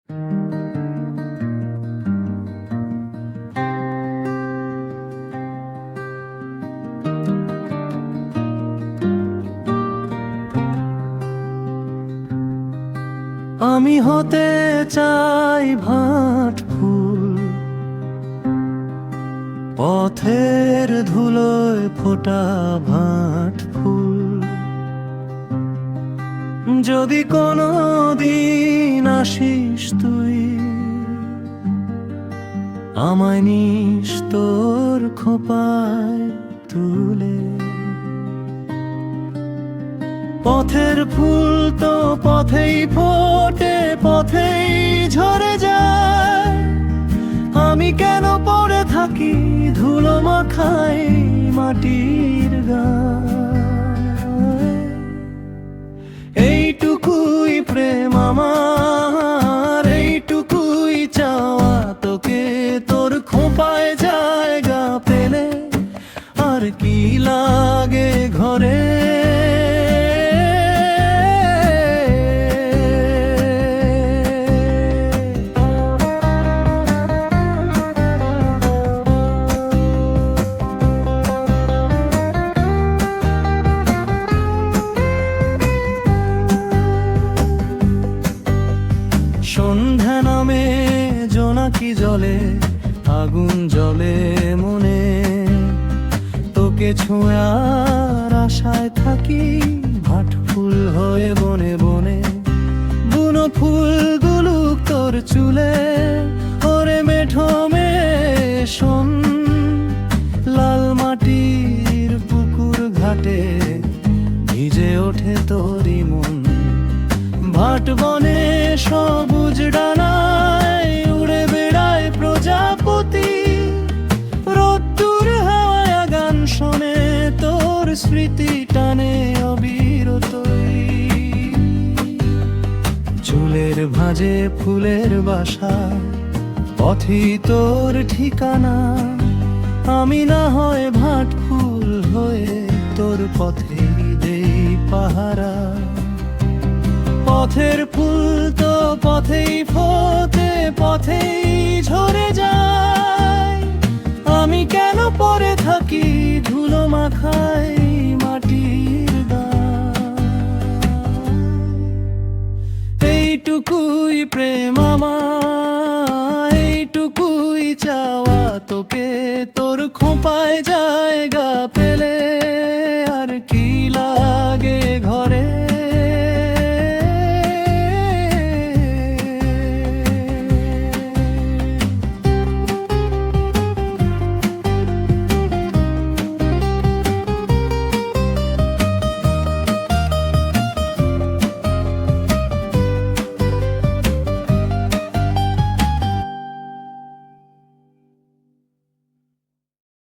আমি হতে চাই ভাট ফুল, পথের ধুলোয় ফোটা ভাট ফুল। যদি কোনো দিন আসিস তুই, আমায় নিস তোর খোঁপায় তুলে। পথের ফুল তো পথেই ফোটে, পথেই ঝরে যায়। আমি কেন পড়ে থাকি ধুলো মাখাই মাটির গায়ে? এইটুকুই প্রেম আমার, এইটুকুই চাওয়া তোকে তোর খোঁপায় জায়গা পেলে আর কি লাগে ঘরে। সন্ধ্যা নামে জোনাকি জলে, আগুন জলে মনে। তোকে ছোঁয়ার আশায় থাকি ভাট ফুল হয়ে বনে বনে। বুনো ফুলগুলো তোর চুলে, ওরে মেঠো মেয়ে শোন। লাল মাটির পুকুর ঘাটে ভিজে ওঠে তোরই মন। ভাট বনে সবুজ ডানায় উড়ে বেড়ায় প্রজাপতি। রোদ্দুর হাওয়ায় গান শোনে তোর স্মৃতি টানে অবিরতই। চুলের ভাঁজে ফুলের বাসা, পথই তোর ঠিকানা। আমি না হয় ভাট ফুল হয়ে তোর পথেই দেই পাহারা। পথের ফুল তো পথেই ফোটে, পথেই ঝরে যায়। আমি কেন পড়ে থাকি ধুলো মাখাই মাটির গায়ে? এইটুকুই প্রেম আমার, এইটুকুই চাওয়া তোকে তোর খোঁপায় যা